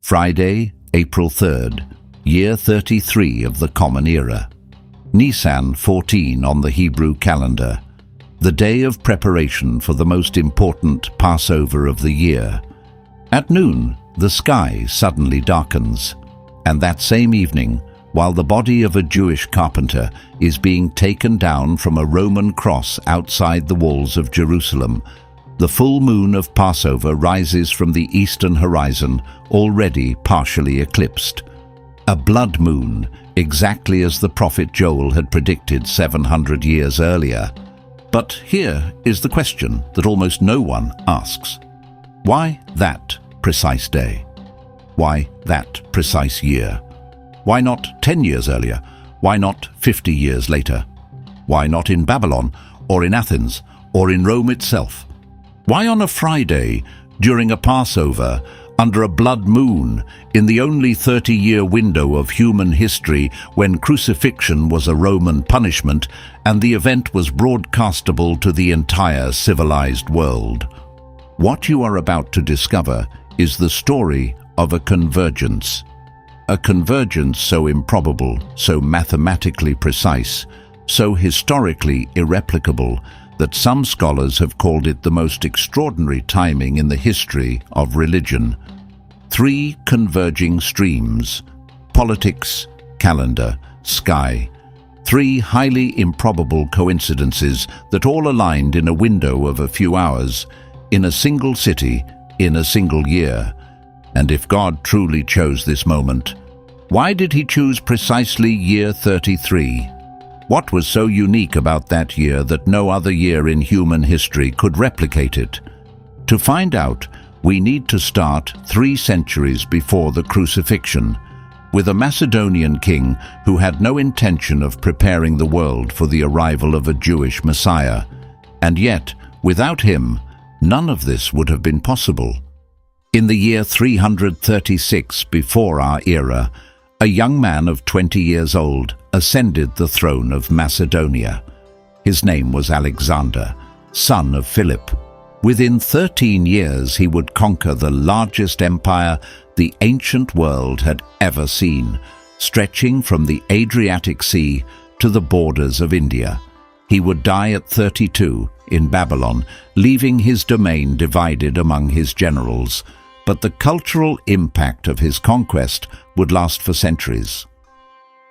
Friday, April 3rd, year 33 of the Common Era. Nisan 14 on the Hebrew calendar, the day of preparation for the most important Passover of the year. At noon, the sky suddenly darkens, and that same evening, while the body of a Jewish carpenter is being taken down from a Roman cross outside the walls of Jerusalem, the full moon of Passover rises from the eastern horizon, already partially eclipsed. A blood moon, exactly as the prophet Joel had predicted 700 years earlier. But here is the question that almost no one asks. Why that precise day? Why that precise year? Why not 10 years earlier? Why not 50 years later? Why not in Babylon, or in Athens, or in Rome itself? Why on a Friday, during a Passover, under a blood moon, in the only 30-year window of human history when crucifixion was a Roman punishment and the event was broadcastable to the entire civilized world? What you are about to discover is the story of a convergence. A convergence so improbable, so mathematically precise, so historically irreplicable, that some scholars have called it the most extraordinary timing in the history of religion. Three converging streams: politics, calendar, sky. Three highly improbable coincidences that all aligned in a window of a few hours, in a single city, in a single year. And if God truly chose this moment, why did he choose precisely year 33? What was so unique about that year that no other year in human history could replicate it? To find out, we need to start 3 centuries before the crucifixion, with a Macedonian king who had no intention of preparing the world for the arrival of a Jewish Messiah. And yet, without him, none of this would have been possible. In the year 336 before our era, a young man of 20 years old ascended the throne of Macedonia. His name was Alexander, son of Philip. Within 13 years he would conquer the largest empire the ancient world had ever seen, stretching from the Adriatic Sea to the borders of India. He would die at 32 in Babylon, leaving his domain divided among his generals. But the cultural impact of his conquest would last for centuries.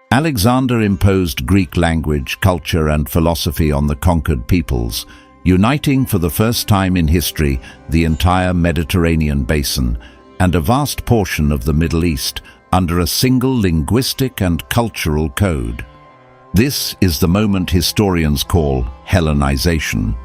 Alexander imposed Greek language, culture, and philosophy on the conquered peoples, uniting for the first time in history the entire Mediterranean basin and a vast portion of the Middle East under a single linguistic and cultural code. This is the moment historians call Hellenization.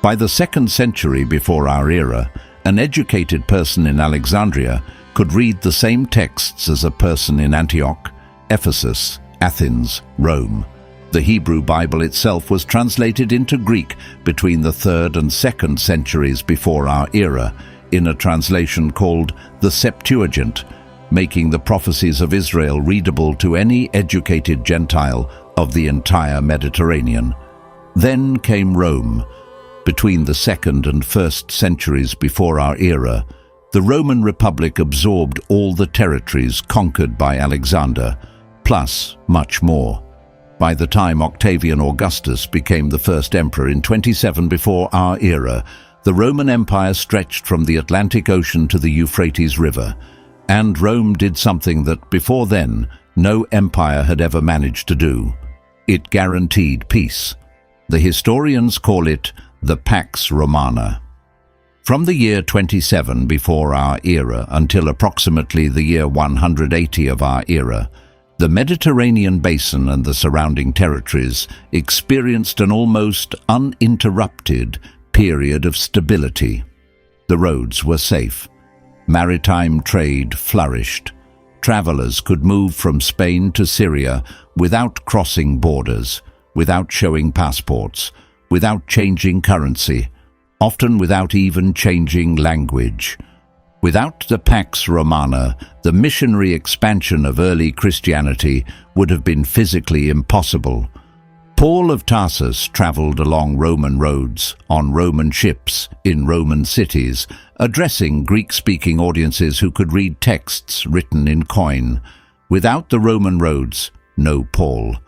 By the 2nd century before our era, an educated person in Alexandria could read the same texts as a person in Antioch, Ephesus, Athens, Rome. The Hebrew Bible itself was translated into Greek between the 3rd and 2nd centuries before our era, in a translation called the Septuagint, making the prophecies of Israel readable to any educated Gentile of the entire Mediterranean. Then came Rome. Between the 2nd and 1st centuries before our era, the Roman Republic absorbed all the territories conquered by Alexander, plus much more. By the time Octavian Augustus became the first emperor in 27 before our era, the Roman Empire stretched from the Atlantic Ocean to the Euphrates River, and Rome did something that before then no empire had ever managed to do. It guaranteed peace. The historians call it the Pax Romana. From the year 27 before our era until approximately the year 180 of our era, the Mediterranean basin and the surrounding territories experienced an almost uninterrupted period of stability. The roads were safe. Maritime trade flourished. Travelers could move from Spain to Syria without crossing borders, without showing passports, without changing currency, often without even changing language. Without the Pax Romana, the missionary expansion of early Christianity would have been physically impossible. Paul of Tarsus traveled along Roman roads, on Roman ships, in Roman cities, addressing Greek-speaking audiences who could read texts written in coin. Without the Roman roads, no Paul.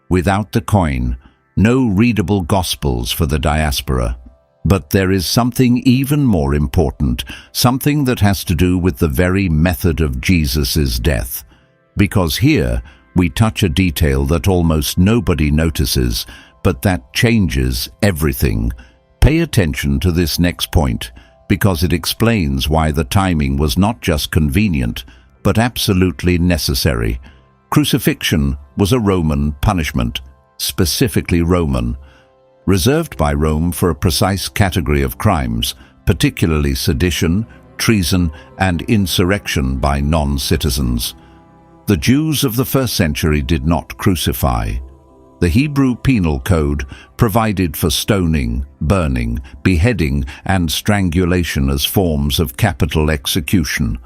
Without the coin, no readable Gospels for the diaspora. But there is something even more important, something that has to do with the very method of Jesus' death. Because here, we touch a detail that almost nobody notices, but that changes everything. Pay attention to this next point, because it explains why the timing was not just convenient, but absolutely necessary. Crucifixion was a Roman punishment, specifically Roman, reserved by Rome for a precise category of crimes, particularly sedition, treason, and insurrection by non-citizens. The Jews of the first century did not crucify. The Hebrew Penal Code provided for stoning, burning, beheading, and strangulation as forms of capital execution.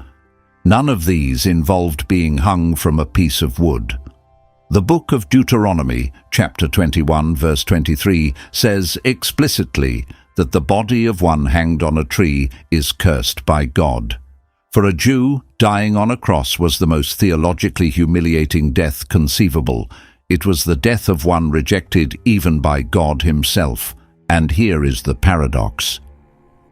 None of these involved being hung from a piece of wood. The book of Deuteronomy, chapter 21, verse 23, says explicitly that the body of one hanged on a tree is cursed by God. For a Jew, dying on a cross was the most theologically humiliating death conceivable. It was the death of one rejected even by God himself. And here is the paradox.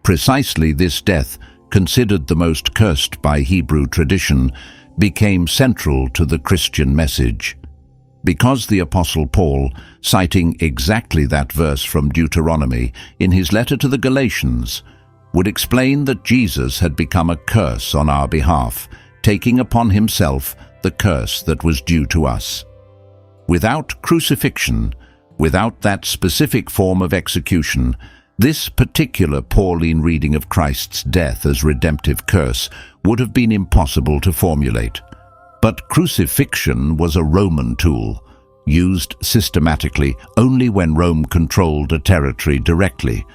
Precisely this death, considered the most cursed by Hebrew tradition, became central to the Christian message. Because the Apostle Paul, citing exactly that verse from Deuteronomy in his letter to the Galatians, would explain that Jesus had become a curse on our behalf, taking upon himself the curse that was due to us. Without crucifixion, without that specific form of execution, this particular Pauline reading of Christ's death as redemptive curse would have been impossible to formulate. But crucifixion was a Roman tool, used systematically only when Rome controlled a territory directly,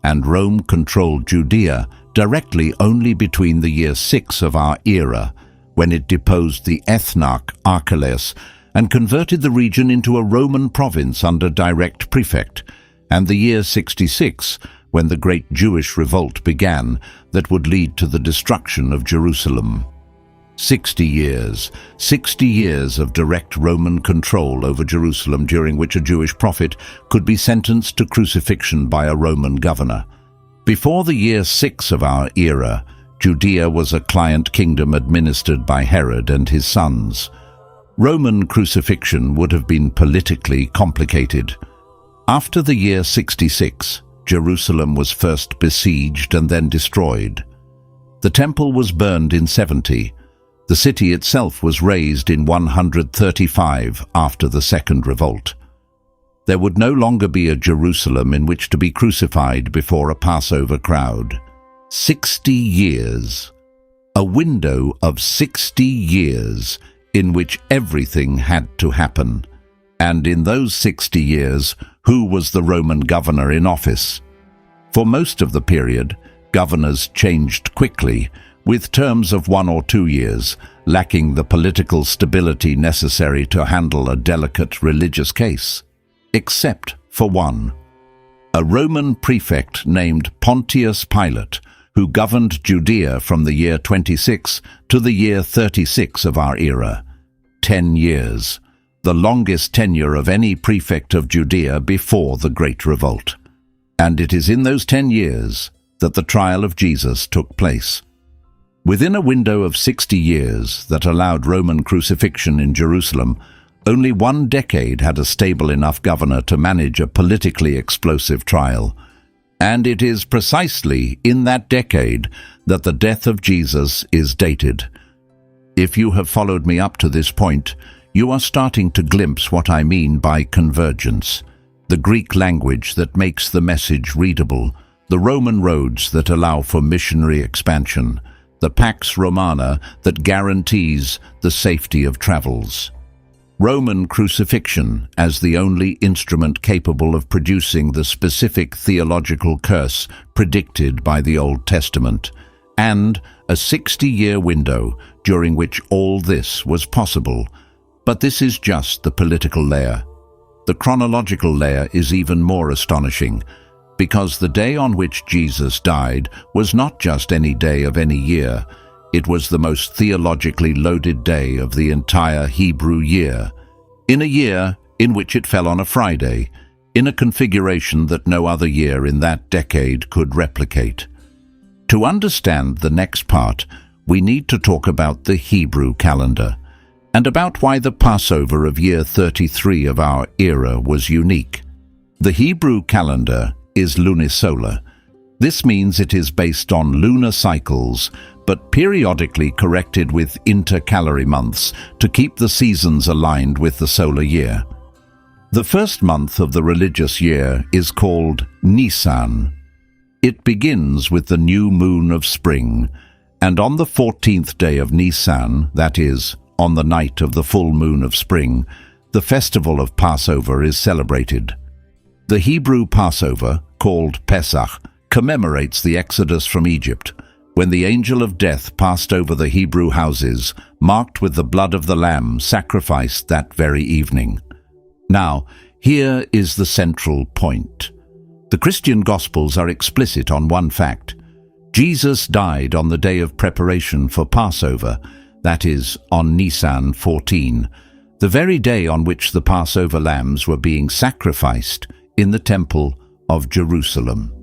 and Rome controlled Judea directly only between the year 6 of our era, when it deposed the ethnarch Archelaus and converted the region into a Roman province under direct prefect, and the year 66, when the great Jewish revolt began that would lead to the destruction of Jerusalem. 60 years of direct Roman control over Jerusalem, during which a Jewish prophet could be sentenced to crucifixion by a Roman governor. Before the year 6 of our era, Judea was a client kingdom administered by Herod and his sons. Roman crucifixion would have been politically complicated. After the year 66, Jerusalem was first besieged and then destroyed. The temple was burned in 70. The city itself was razed in 135 after the Second Revolt. There would no longer be a Jerusalem in which to be crucified before a Passover crowd. 60 years. A window of 60 years in which everything had to happen. And in those 60 years, who was the Roman governor in office? For most of the period, governors changed quickly, with terms of 1 or 2 years, lacking the political stability necessary to handle a delicate religious case. Except for one. A Roman prefect named Pontius Pilate, who governed Judea from the year 26 to the year 36 of our era. 10 years, the longest tenure of any prefect of Judea before the Great Revolt. And it is in those 10 years that the trial of Jesus took place. Within a window of 60 years that allowed Roman crucifixion in Jerusalem, only 1 decade had a stable enough governor to manage a politically explosive trial. And it is precisely in that decade that the death of Jesus is dated. If you have followed me up to this point, you are starting to glimpse what I mean by convergence, the Greek language that makes the message readable, the Roman roads that allow for missionary expansion, the Pax Romana that guarantees the safety of travels. Roman crucifixion as the only instrument capable of producing the specific theological curse predicted by the Old Testament, and a 60-year window during which all this was possible. But this is just the political layer. the chronological layer is even more astonishing, because the day on which Jesus died was not just any day of any year. It was the most theologically loaded day of the entire Hebrew year, in a year in which it fell on a Friday, in a configuration that no other year in that decade could replicate. To understand the next part, we need to talk about the Hebrew calendar, and about why the Passover of year 33 of our era was unique. The Hebrew calendar is lunisolar. This means it is based on lunar cycles, but periodically corrected with intercalary months to keep the seasons aligned with the solar year. The first month of the religious year is called Nisan. It begins with the new moon of spring, and on the 14th day of Nisan, that is, on the night of the full moon of spring, the festival of Passover is celebrated. The Hebrew Passover, called Pesach, commemorates the exodus from Egypt, when the angel of death passed over the Hebrew houses, marked with the blood of the lamb sacrificed that very evening. Now, here is the central point. The Christian Gospels are explicit on one fact. Jesus died on the day of preparation for Passover, that is, on Nisan 14, the very day on which the Passover lambs were being sacrificed in the Temple of Jerusalem.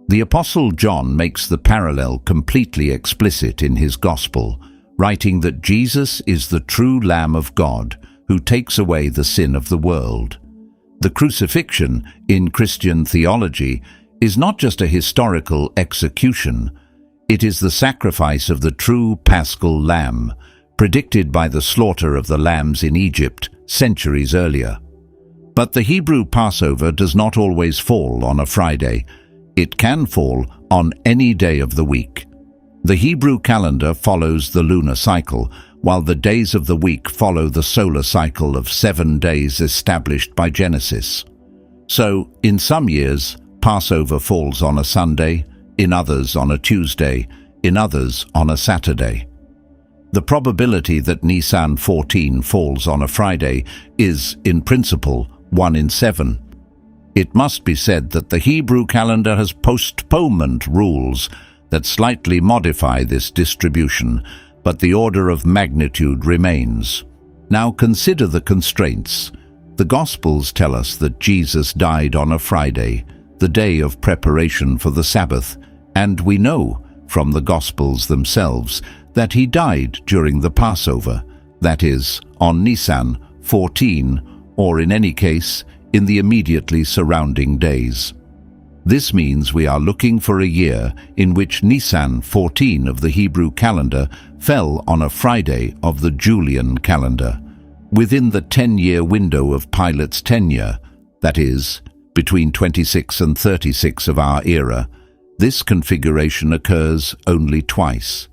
The Apostle John makes the parallel completely explicit in his Gospel, writing that Jesus is the true Lamb of God who takes away the sin of the world. The crucifixion, in Christian theology, is not just a historical execution. It is the sacrifice of the true Paschal Lamb, predicted by the slaughter of the lambs in Egypt centuries earlier. But the Hebrew Passover does not always fall on a Friday. It can fall on any day of the week. The Hebrew calendar follows the lunar cycle, while the days of the week follow the solar cycle of 7 days established by Genesis. So, in some years, Passover falls on a Sunday, in others on a Tuesday, in others on a Saturday. The probability that Nisan 14 falls on a Friday is, in principle, 1 in 7. It must be said that the Hebrew calendar has postponement rules that slightly modify this distribution, but the order of magnitude remains. Now consider the constraints. The Gospels tell us that Jesus died on a Friday, the day of preparation for the Sabbath, and we know from the Gospels themselves that he died during the Passover, that is, on Nisan 14, or in any case, in the immediately surrounding days. This means we are looking for a year in which Nisan 14 of the Hebrew calendar fell on a Friday of the Julian calendar, within the 10-year window of Pilate's tenure, that is, between 26 and 36 of our era. This configuration occurs only twice.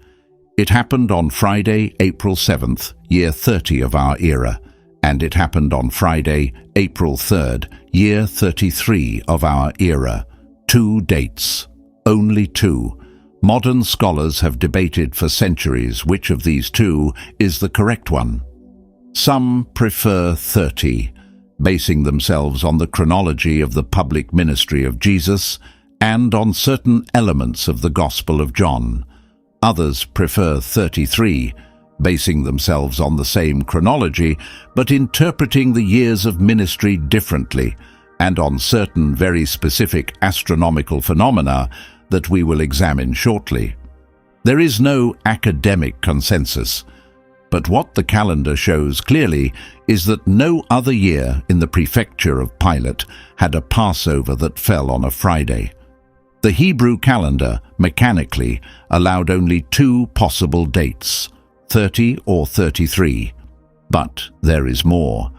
It happened on Friday, April 7th, year 30 of our era, and it happened on Friday, April 3rd, year 33 of our era. 2 dates. Only 2. Modern scholars have debated for centuries which of these 2 is the correct one. Some prefer 30, basing themselves on the chronology of the public ministry of Jesus and on certain elements of the Gospel of John. Others prefer 33, basing themselves on the same chronology, but interpreting the years of ministry differently, and on certain very specific astronomical phenomena that we will examine shortly. There is no academic consensus, but what the calendar shows clearly is that no other year in the prefecture of Pilate had a Passover that fell on a Friday. The Hebrew calendar, mechanically, allowed only 2 possible dates, 30 or 33. But there is more,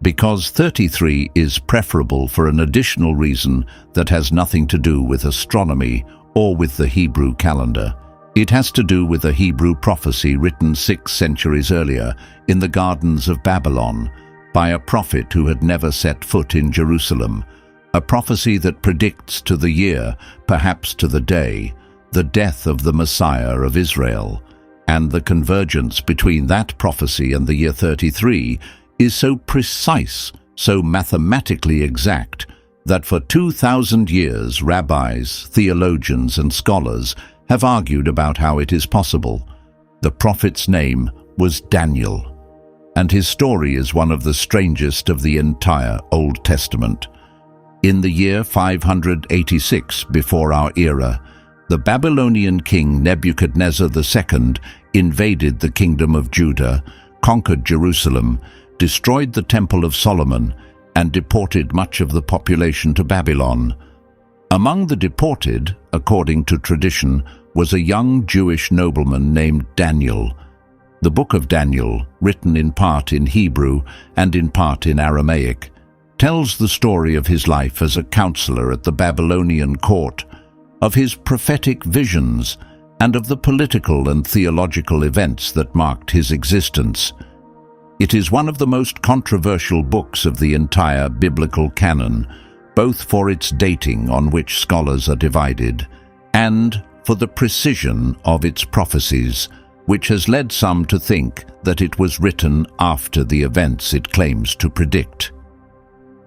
because 33 is preferable for an additional reason that has nothing to do with astronomy or with the Hebrew calendar. It has to do with a Hebrew prophecy written 6 centuries earlier in the gardens of Babylon by a prophet who had never set foot in Jerusalem, a prophecy that predicts to the year, perhaps to the day, the death of the Messiah of Israel. And the convergence between that prophecy and the year 33 is so precise so mathematically exact that for 2,000 years rabbis, theologians and scholars have argued about how it is possible. The prophet's name was Daniel, and his story is one of the strangest of the entire Old Testament. In the year 586 before our era, the Babylonian king Nebuchadnezzar II invaded the kingdom of Judah, conquered Jerusalem, destroyed the Temple of Solomon, and deported much of the population to Babylon. Among the deported, according to tradition, was a young Jewish nobleman named Daniel. The book of Daniel, written in part in Hebrew and in part in Aramaic, tells the story of his life as a counselor at the Babylonian court, of his prophetic visions, and of the political and theological events that marked his existence. It is one of the most controversial books of the entire biblical canon, both for its dating, on which scholars are divided, and for the precision of its prophecies, which has led some to think that it was written after the events it claims to predict.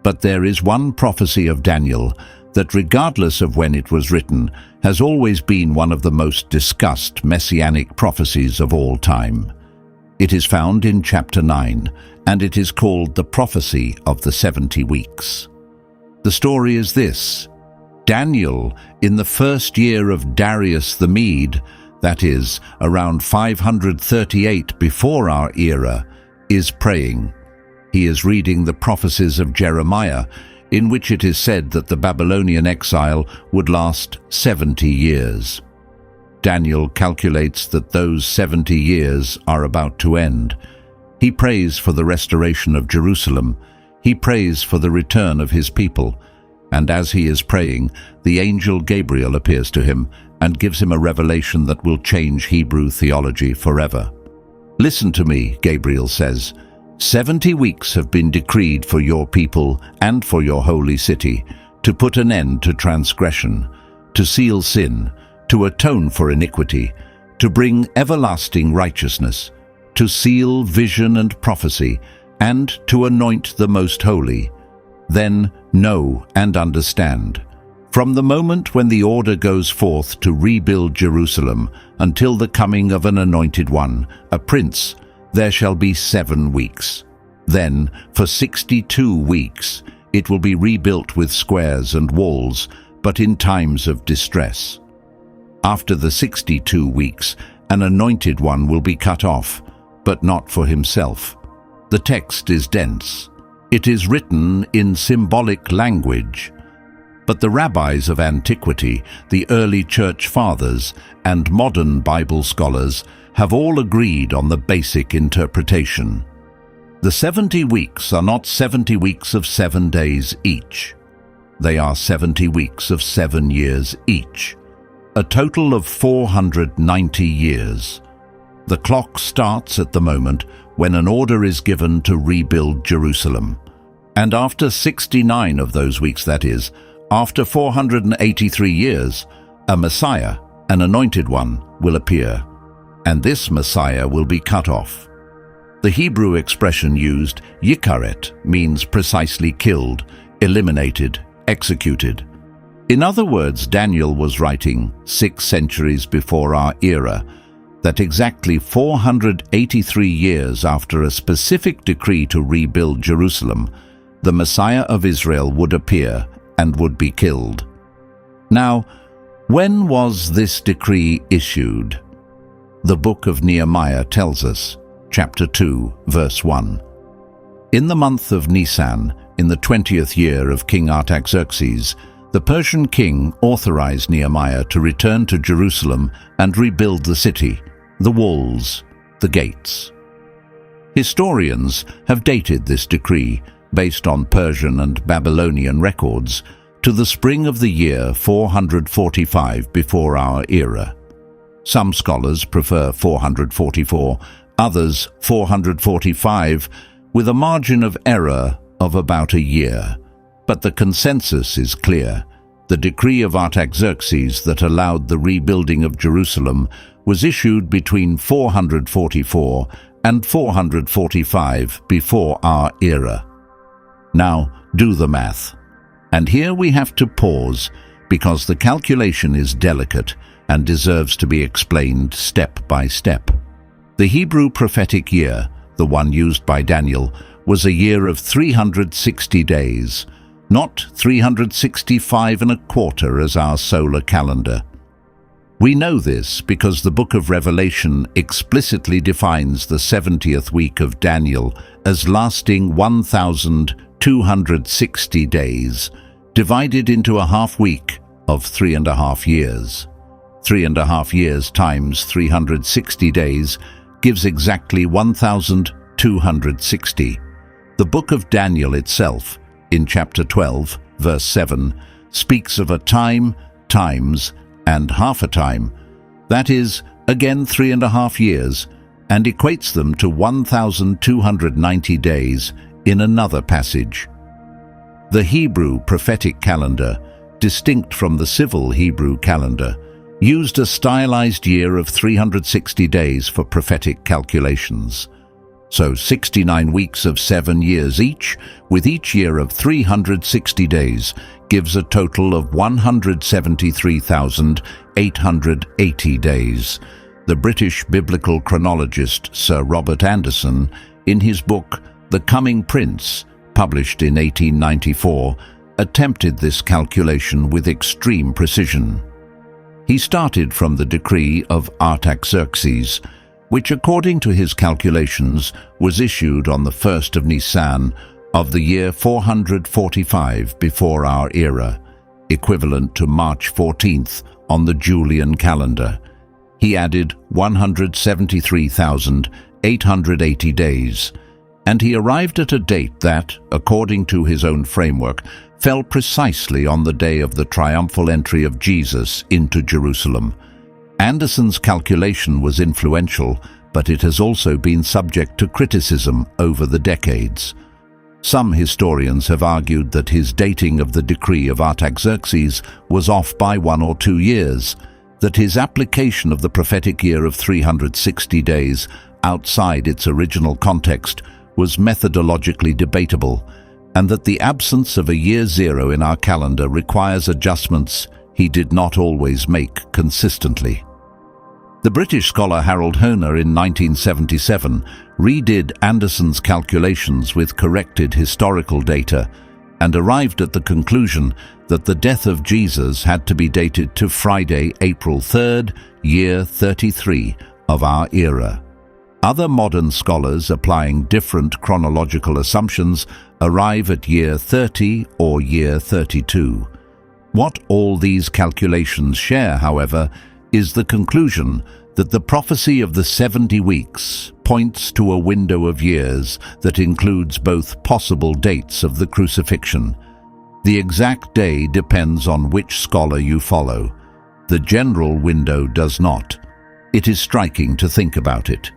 But there is one prophecy of Daniel that, regardless of when it was written, has always been one of the most discussed messianic prophecies of all time. It is found in chapter 9, and it is called the prophecy of the 70 weeks. The story is this: Daniel, in the first year of Darius the Mede, that is, around 538 before our era, is praying. He is reading the prophecies of Jeremiah, in which it is said that the Babylonian exile would last 70 years. Daniel calculates that those 70 years are about to end. He prays for the restoration of Jerusalem. He prays for the return of his people. And as he is praying, the angel Gabriel appears to him and gives him a revelation that will change Hebrew theology forever. "Listen to me," Gabriel says. 70 weeks have been decreed for your people and for your holy city, to put an end to transgression, to seal sin, to atone for iniquity, to bring everlasting righteousness, to seal vision and prophecy, and to anoint the most holy. Then know and understand. From the moment when the order goes forth to rebuild Jerusalem until the coming of an anointed one, a prince, there shall be 7 weeks. Then, for 62 weeks, it will be rebuilt with squares and walls, but in times of distress. After the 62 weeks, an anointed one will be cut off, but not for himself. The text is dense. It is written in symbolic language. But the rabbis of antiquity, the early church fathers, and modern Bible scholars have all agreed on the basic interpretation. The 70 weeks are not 70 weeks of 7 days each. They are 70 weeks of 7 years each, a total of 490 years. The clock starts at the moment when an order is given to rebuild Jerusalem. And after 69 of those weeks, that is, after 483 years, a Messiah, an anointed one, will appear. And this Messiah will be cut off. The Hebrew expression used, yikaret, means precisely killed, eliminated, executed. In other words, Daniel was writing 6 centuries before our era that exactly 483 years after a specific decree to rebuild Jerusalem, the Messiah of Israel would appear and would be killed. Now, when was this decree issued? The book of Nehemiah tells us, chapter 2, verse 1. In the month of Nisan, in the 20th year of King Artaxerxes, the Persian king authorized Nehemiah to return to Jerusalem and rebuild the city, the walls, the gates. Historians have dated this decree, based on Persian and Babylonian records, to the spring of the year 445 before our era. Some scholars prefer 444, others 445, with a margin of error of about a year. But the consensus is clear. The decree of Artaxerxes that allowed the rebuilding of Jerusalem was issued between 444 and 445 before our era. Now, do the math. And here we have to pause, because the calculation is delicate and deserves to be explained step by step. The Hebrew prophetic year, the one used by Daniel, was a year of 360 days, not 365 and a quarter as our solar calendar. We know this because the book of Revelation explicitly defines the 70th week of Daniel as lasting 1,260 days, divided into a half week of 3.5 years. 3.5 years times 360 days gives exactly 1,260. The book of Daniel itself, in chapter 12, verse 7, speaks of a time, times, and half a time, that is, again 3.5 years, and equates them to 1,290 days in another passage. The Hebrew prophetic calendar, distinct from the civil Hebrew calendar, used a stylized year of 360 days for prophetic calculations. So 69 weeks of 7 years each, with each year of 360 days, gives a total of 173,880 days. The British biblical chronologist Sir Robert Anderson, in his book The Coming Prince, published in 1894, attempted this calculation with extreme precision. He started from the decree of Artaxerxes, which according to his calculations was issued on the 1st of Nisan of the year 445 before our era, equivalent to March 14th on the Julian calendar. He added 173,880 days, and he arrived at a date that, according to his own framework, fell precisely on the day of the triumphal entry of Jesus into Jerusalem. Anderson's calculation was influential, but it has also been subject to criticism over the decades. Some historians have argued that his dating of the decree of Artaxerxes was off by 1 or 2 years, that his application of the prophetic year of 360 days outside its original context was methodologically debatable, and that the absence of a year zero in our calendar requires adjustments he did not always make consistently. The British scholar Harold Hohner in 1977 redid Anderson's calculations with corrected historical data and arrived at the conclusion that the death of Jesus had to be dated to Friday, April 3rd, year 33 of our era. Other modern scholars applying different chronological assumptions arrive at year 30 or year 32. What all these calculations share, however, is the conclusion that the prophecy of the 70 weeks points to a window of years that includes both possible dates of the crucifixion. The exact day depends on which scholar you follow. The general window does not. It is striking to think about it.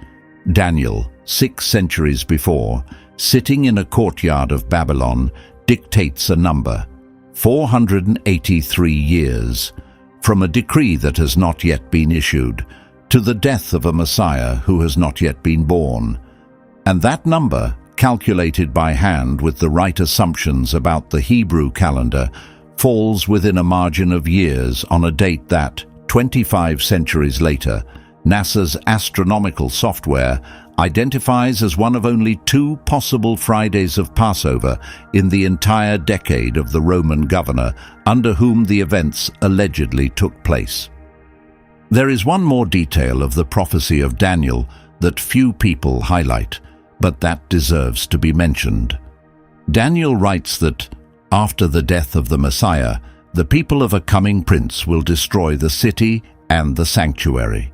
Daniel, 6 centuries before, sitting in a courtyard of Babylon, dictates a number, 483 years, from a decree that has not yet been issued, to the death of a Messiah who has not yet been born. And that number, calculated by hand with the right assumptions about the Hebrew calendar, falls within a margin of years on a date that, 25 centuries later, NASA's astronomical software identifies as one of only 2 possible Fridays of Passover in the entire decade of the Roman governor under whom the events allegedly took place. There is one more detail of the prophecy of Daniel that few people highlight, but that deserves to be mentioned. Daniel writes that, after the death of the Messiah, the people of a coming prince will destroy the city and the sanctuary.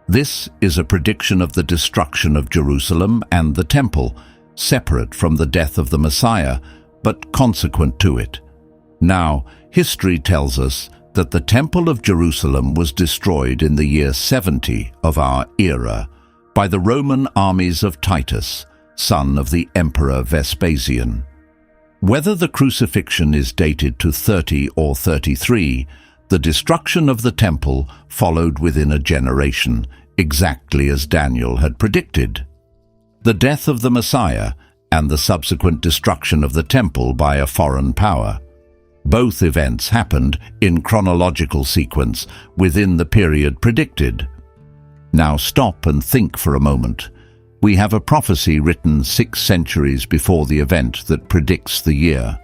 This is a prediction of the destruction of Jerusalem and the temple, separate from the death of the Messiah, but consequent to it. Now, history tells us that the Temple of Jerusalem was destroyed in the year 70 of our era by the Roman armies of Titus, son of the Emperor Vespasian. Whether the crucifixion is dated to 30 or 33, the destruction of the temple followed within a generation, exactly as Daniel had predicted. The death of the Messiah, and the subsequent destruction of the temple by a foreign power. Both events happened in chronological sequence within the period predicted. Now stop and think for a moment. We have a prophecy written 6 centuries before the event that predicts the year.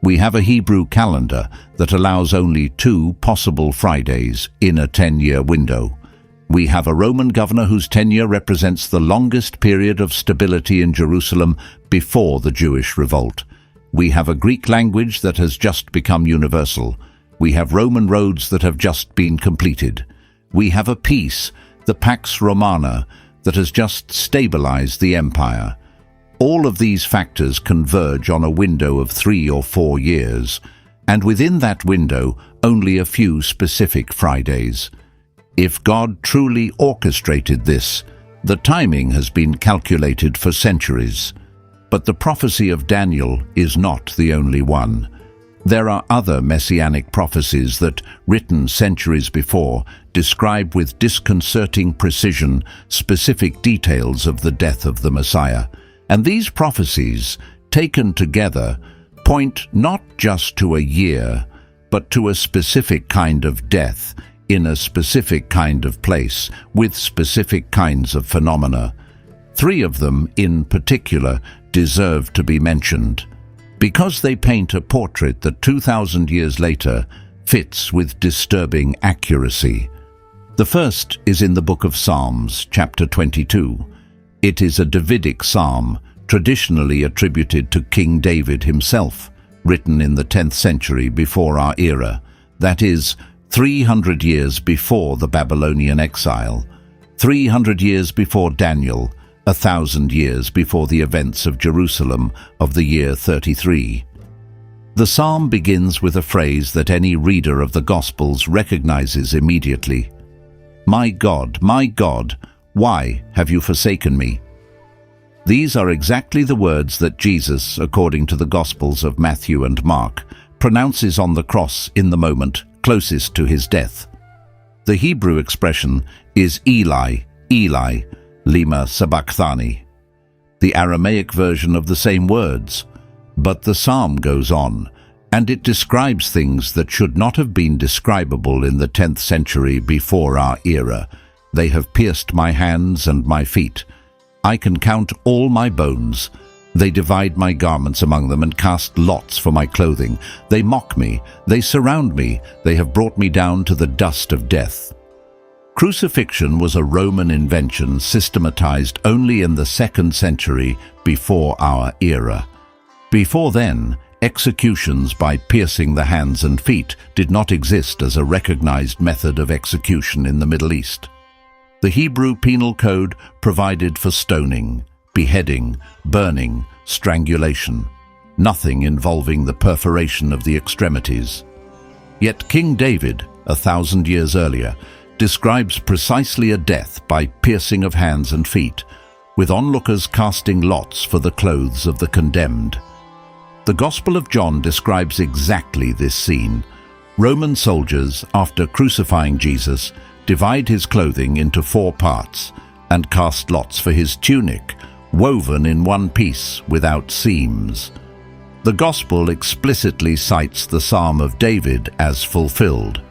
We have a Hebrew calendar that allows only 2 possible Fridays in a 10-year window. We have a Roman governor whose tenure represents the longest period of stability in Jerusalem before the Jewish revolt. We have a Greek language that has just become universal. We have Roman roads that have just been completed. We have a peace, the Pax Romana, that has just stabilized the empire. All of these factors converge on a window of 3 or 4 years, and within that window, only a few specific Fridays. If God truly orchestrated this, the timing has been calculated for centuries. But the prophecy of Daniel is not the only one. There are other messianic prophecies that, written centuries before, describe with disconcerting precision specific details of the death of the Messiah. And these prophecies, taken together, point not just to a year, but to a specific kind of death, in a specific kind of place, with specific kinds of phenomena. 3 of them, in particular, deserve to be mentioned, because they paint a portrait that 2,000 years later fits with disturbing accuracy. The first is in the book of Psalms, chapter 22. It is a Davidic psalm, traditionally attributed to King David himself, written in the 10th century before our era, that is, 300 years before the Babylonian exile, 300 years before Daniel, 1,000 years before the events of Jerusalem of the year 33. The psalm begins with a phrase that any reader of the Gospels recognizes immediately. My God, why have you forsaken me?" These are exactly the words that Jesus, according to the Gospels of Matthew and Mark, pronounces on the cross in the moment closest to his death. The Hebrew expression is Eli, Eli, lima sabachthani, the Aramaic version of the same words. But the psalm goes on, and it describes things that should not have been describable in the 10th century before our era. They have pierced my hands and my feet. I can count all my bones. They divide my garments among them and cast lots for my clothing. They mock me, they surround me, they have brought me down to the dust of death. Crucifixion was a Roman invention systematized only in the 2nd century before our era. Before then, executions by piercing the hands and feet did not exist as a recognized method of execution in the Middle East. The Hebrew Penal Code provided for stoning, beheading, burning, strangulation, nothing involving the perforation of the extremities. Yet King David, 1,000 years earlier, describes precisely a death by piercing of hands and feet, with onlookers casting lots for the clothes of the condemned. The Gospel of John describes exactly this scene. Roman soldiers, after crucifying Jesus, divide his clothing into 4 parts and cast lots for his tunic, woven in one piece without seams. The Gospel explicitly cites the Psalm of David as fulfilled.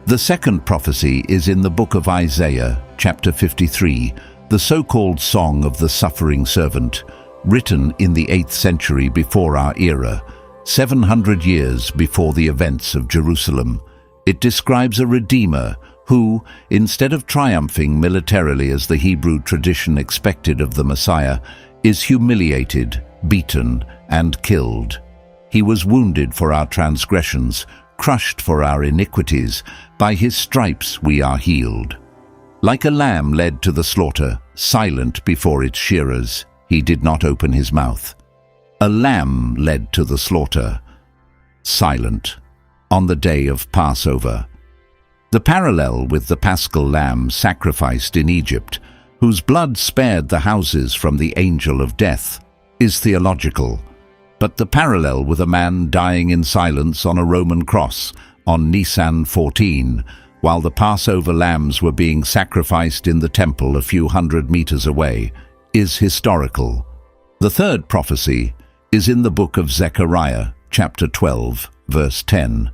The second prophecy is in the book of Isaiah, chapter 53, the so-called Song of the Suffering Servant, written in the 8th century before our era, 700 years before the events of Jerusalem. It describes a Redeemer who, instead of triumphing militarily as the Hebrew tradition expected of the Messiah, is humiliated, beaten, and killed. He was wounded for our transgressions, crushed for our iniquities. By his stripes we are healed. Like a lamb led to the slaughter, silent before its shearers, he did not open his mouth. A lamb led to the slaughter, silent, on the day of Passover. The parallel with the paschal lamb sacrificed in Egypt, whose blood spared the houses from the angel of death, is theological. But the parallel with a man dying in silence on a Roman cross on Nisan 14, while the Passover lambs were being sacrificed in the temple a few hundred meters away, is historical. The third prophecy is in the book of Zechariah, chapter 12, verse 10.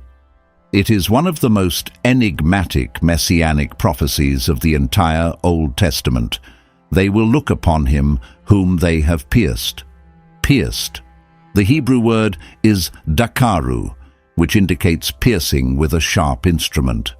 It is one of the most enigmatic messianic prophecies of the entire Old Testament. They will look upon him whom they have pierced. Pierced. The Hebrew word is dakaru, which indicates piercing with a sharp instrument.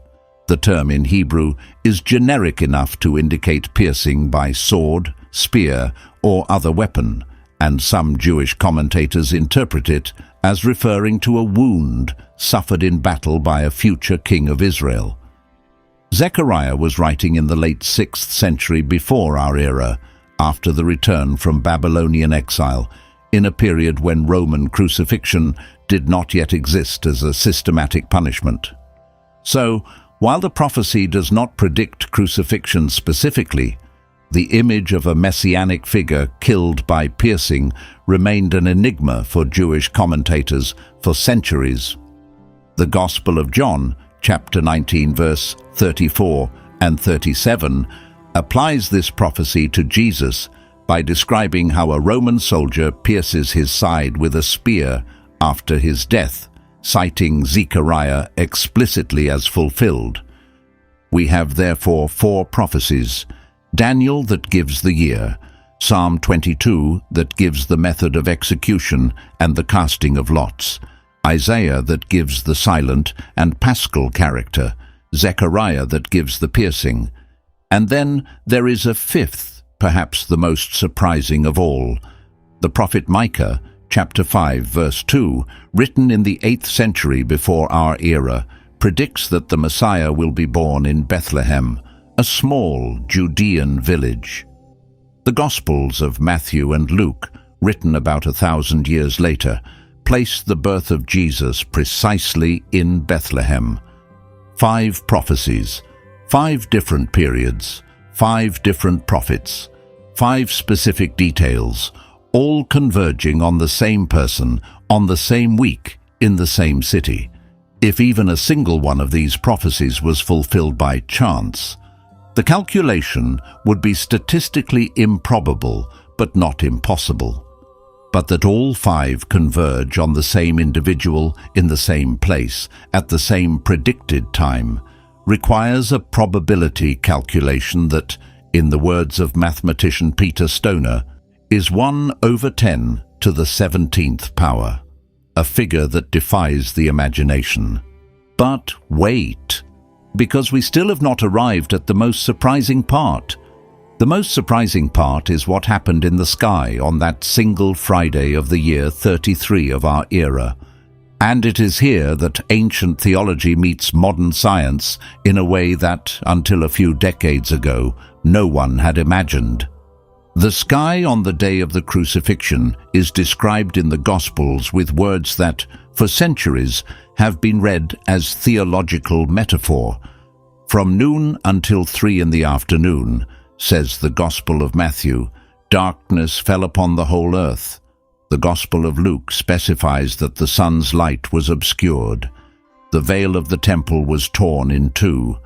The term in Hebrew is generic enough to indicate piercing by sword, spear, or other weapon, and some Jewish commentators interpret it as referring to a wound suffered in battle by a future king of Israel. Zechariah was writing in the late 6th century before our era, after the return from Babylonian exile, in a period when Roman crucifixion did not yet exist as a systematic punishment. So, while the prophecy does not predict crucifixion specifically, the image of a messianic figure killed by piercing remained an enigma for Jewish commentators for centuries. The Gospel of John, chapter 19, verse 34 and 37, applies this prophecy to Jesus by describing how a Roman soldier pierces his side with a spear after his death, citing Zechariah explicitly as fulfilled. We have therefore 4 prophecies: Daniel that gives the year, Psalm 22 that gives the method of execution and the casting of lots, Isaiah that gives the silent and paschal character, Zechariah that gives the piercing. And then there is a 5th, perhaps the most surprising of all. The prophet Micah, chapter 5, verse 2, written in the 8th century before our era, predicts that the Messiah will be born in Bethlehem, a small Judean village. The Gospels of Matthew and Luke, written about 1,000 years later, place the birth of Jesus precisely in Bethlehem. 5 prophecies, 5 different periods, 5 different prophets, 5 specific details, all converging on the same person, on the same week, in the same city. If even a single one of these prophecies was fulfilled by chance, the calculation would be statistically improbable, but not impossible. But that all 5 converge on the same individual in the same place at the same predicted time requires a probability calculation that, in the words of mathematician Peter Stoner, is 1/10 to the 17th power, a figure that defies the imagination. But wait, because we still have not arrived at the most surprising part. The most surprising part is what happened in the sky on that single Friday of the year 33 of our era. And it is here that ancient theology meets modern science in a way that, until a few decades ago, no one had imagined. The sky on the day of the crucifixion is described in the Gospels with words that, for centuries, have been read as theological metaphor. From noon until 3 in the afternoon, says the Gospel of Matthew, darkness fell upon the whole earth. The Gospel of Luke specifies that the sun's light was obscured. The veil of the temple was torn in 2.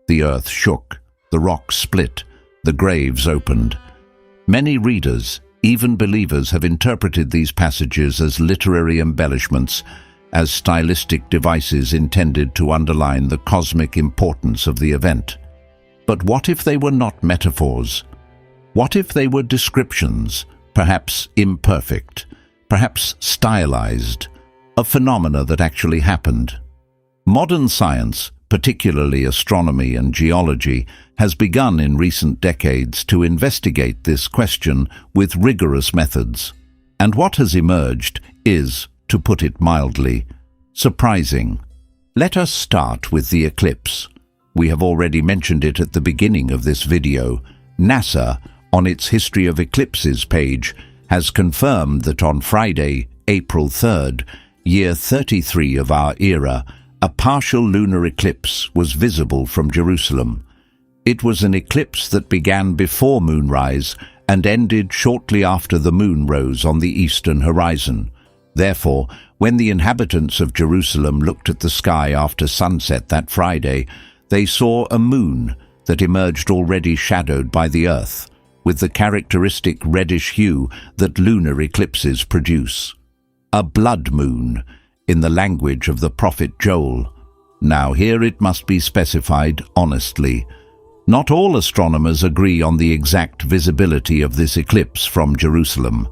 The earth shook, the rocks split, the graves opened. Many readers, even believers, have interpreted these passages as literary embellishments, as stylistic devices intended to underline the cosmic importance of the event. But what if they were not metaphors? What if they were descriptions, perhaps imperfect, perhaps stylized, of phenomena that actually happened? Modern science, particularly astronomy and geology, has begun in recent decades to investigate this question with rigorous methods. And what has emerged is, to put it mildly, surprising. Let us start with the eclipse. We have already mentioned it at the beginning of this video. NASA, on its History of Eclipses page, has confirmed that on Friday, April 3rd, year 33 of our era, a partial lunar eclipse was visible from Jerusalem. It was an eclipse that began before moonrise and ended shortly after the moon rose on the eastern horizon. Therefore, when the inhabitants of Jerusalem looked at the sky after sunset that Friday, they saw a moon that emerged already shadowed by the earth. with the characteristic reddish hue that lunar eclipses produce. A blood moon, in the language of the prophet Joel. Now here it must be specified honestly. Not all astronomers agree on the exact visibility of this eclipse from Jerusalem.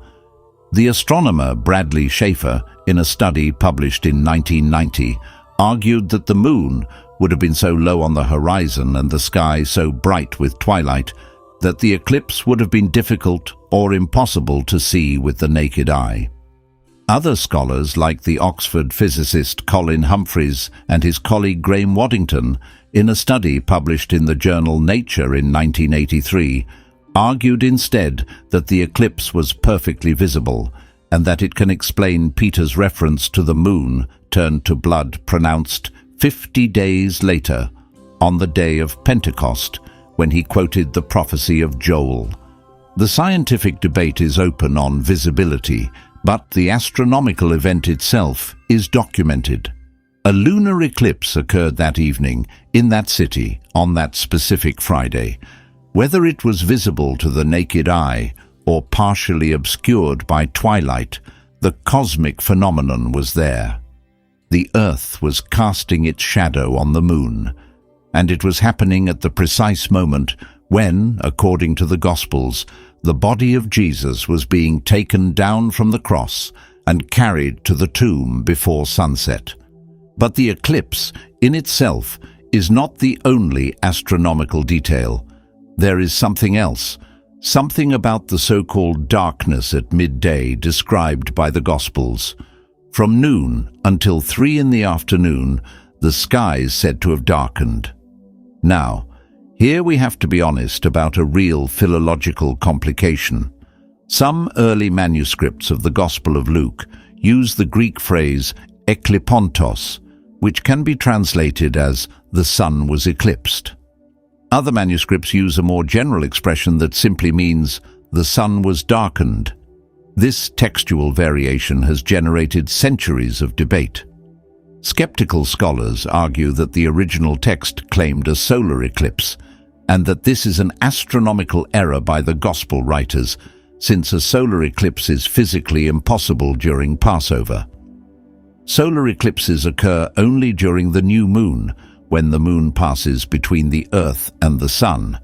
The astronomer Bradley Schaefer, in a study published in 1990, argued that the moon would have been so low on the horizon and the sky so bright with twilight that the eclipse would have been difficult or impossible to see with the naked eye. Other scholars, like the Oxford physicist Colin Humphreys and his colleague Graham Waddington, in a study published in the journal Nature in 1983, argued instead that the eclipse was perfectly visible and that it can explain Peter's reference to the moon turned to blood pronounced 50 days later, on the day of Pentecost, when he quoted the prophecy of Joel. The scientific debate is open on visibility, but the astronomical event itself is documented. A lunar eclipse occurred that evening in that city on that specific Friday. Whether it was visible to the naked eye or partially obscured by twilight, the cosmic phenomenon was there. The earth was casting its shadow on the moon, and it was happening at the precise moment when, according to the Gospels, the body of Jesus was being taken down from the cross and carried to the tomb before sunset. But the eclipse, in itself, is not the only astronomical detail. There is something else, something about the so-called darkness at midday described by the Gospels. From noon until 3 in the afternoon, the sky is said to have darkened. Now, here we have to be honest about a real philological complication. Some early manuscripts of the Gospel of Luke use the Greek phrase eklipontos, which can be translated as the sun was eclipsed. Other manuscripts use a more general expression that simply means the sun was darkened. This textual variation has generated centuries of debate. Skeptical scholars argue that the original text claimed a solar eclipse, and that this is an astronomical error by the Gospel writers, since a solar eclipse is physically impossible during Passover. Solar eclipses occur only during the new moon, when the moon passes between the earth and the sun.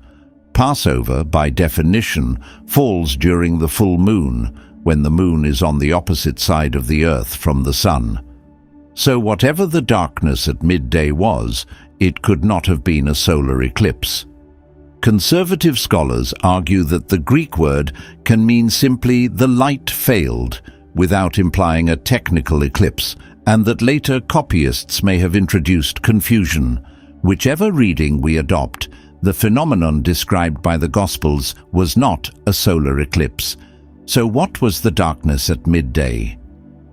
Passover, by definition, falls during the full moon, when the moon is on the opposite side of the earth from the sun. So whatever the darkness at midday was, it could not have been a solar eclipse. Conservative scholars argue that the Greek word can mean simply the light failed, without implying a technical eclipse, and that later copyists may have introduced confusion. Whichever reading we adopt, the phenomenon described by the Gospels was not a solar eclipse. So what was the darkness at midday?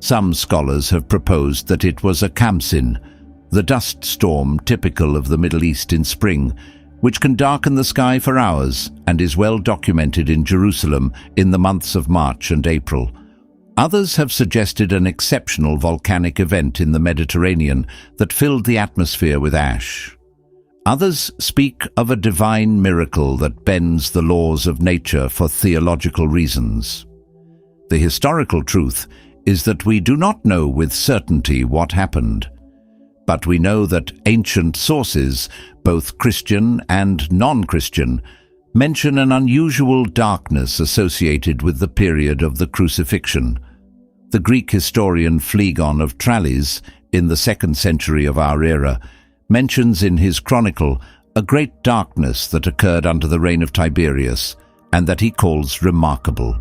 Some scholars have proposed that it was a khamsin, the dust storm typical of the Middle East in spring, which can darken the sky for hours and is well documented in Jerusalem in the months of March and April. Others have suggested an exceptional volcanic event in the Mediterranean that filled the atmosphere with ash. Others speak of a divine miracle that bends the laws of nature for theological reasons. The historical truth is that we do not know with certainty what happened, but we know that ancient sources, both Christian and non-Christian, mention an unusual darkness associated with the period of the crucifixion. The Greek historian Phlegon of Tralles, in the 2nd century of our era, mentions in his chronicle a great darkness that occurred under the reign of Tiberius, and that he calls remarkable.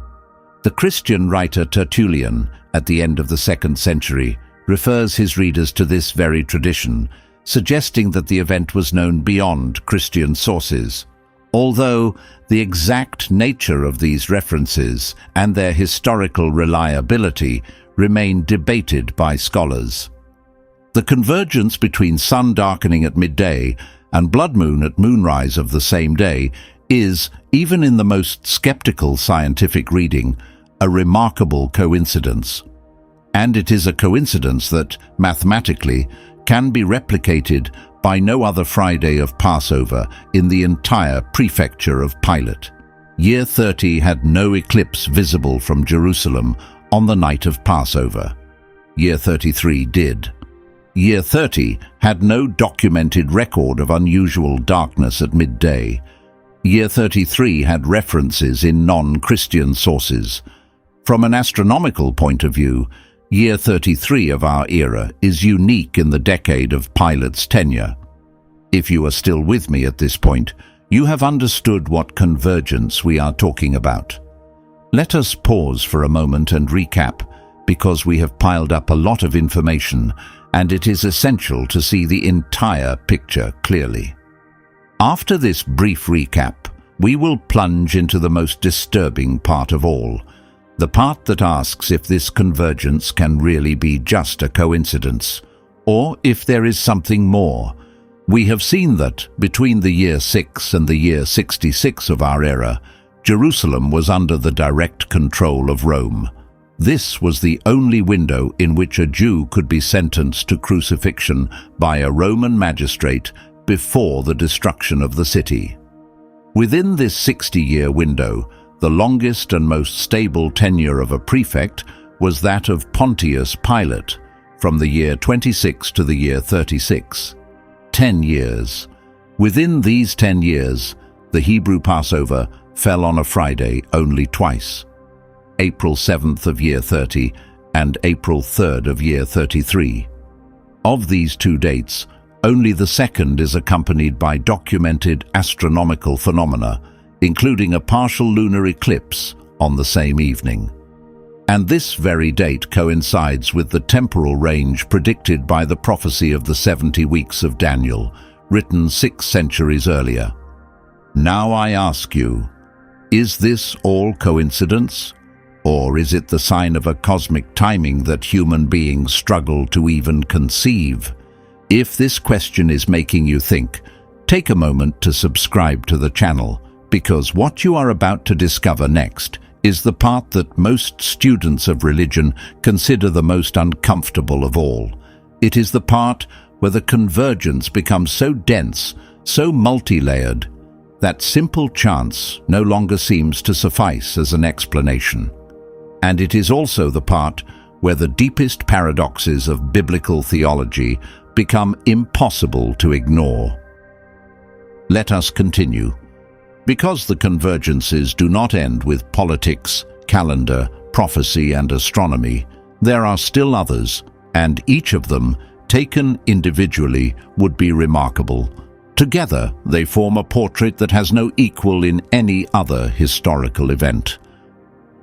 The Christian writer Tertullian, at the end of the 2nd century, refers his readers to this very tradition, suggesting that the event was known beyond Christian sources. Although the exact nature of these references and their historical reliability remain debated by scholars. The convergence between sun darkening at midday and blood moon at moonrise of the same day is, even in the most skeptical scientific reading, a remarkable coincidence. And it is a coincidence that, mathematically, can be replicated by no other Friday of Passover in the entire prefecture of Pilate. Year 30 had no eclipse visible from Jerusalem on the night of Passover. Year 33 did. Year 30 had no documented record of unusual darkness at midday. Year 33 had references in non-Christian sources. From an astronomical point of view, Year 33 of our era is unique in the decade of Pilate's tenure. If you are still with me at this point, you have understood what convergence we are talking about. Let us pause for a moment and recap, because we have piled up a lot of information and it is essential to see the entire picture clearly. After this brief recap, we will plunge into the most disturbing part of all, the part that asks if this convergence can really be just a coincidence, or if there is something more. We have seen that, between the year 6 and the year 66 of our era, Jerusalem was under the direct control of Rome. This was the only window in which a Jew could be sentenced to crucifixion by a Roman magistrate before the destruction of the city. Within this 60-year window, the longest and most stable tenure of a prefect was that of Pontius Pilate, from the year 26 to the year 36. 10 years. Within these 10 years, the Hebrew Passover fell on a Friday only twice, April 7th of year 30 and April 3rd of year 33. Of these two dates, only the second is accompanied by documented astronomical phenomena, including a partial lunar eclipse on the same evening. And this very date coincides with the temporal range predicted by the prophecy of the 70 weeks of Daniel, written 6 centuries earlier. Now I ask you, is this all coincidence? Or is it the sign of a cosmic timing that human beings struggle to even conceive? If this question is making you think, take a moment to subscribe to the channel, because what you are about to discover next is the part that most students of religion consider the most uncomfortable of all. It is the part where the convergence becomes so dense, so multi-layered, that simple chance no longer seems to suffice as an explanation. And it is also the part where the deepest paradoxes of biblical theology become impossible to ignore. Let us continue. Because the convergences do not end with politics, calendar, prophecy, and astronomy, there are still others, and each of them, taken individually, would be remarkable. Together, they form a portrait that has no equal in any other historical event.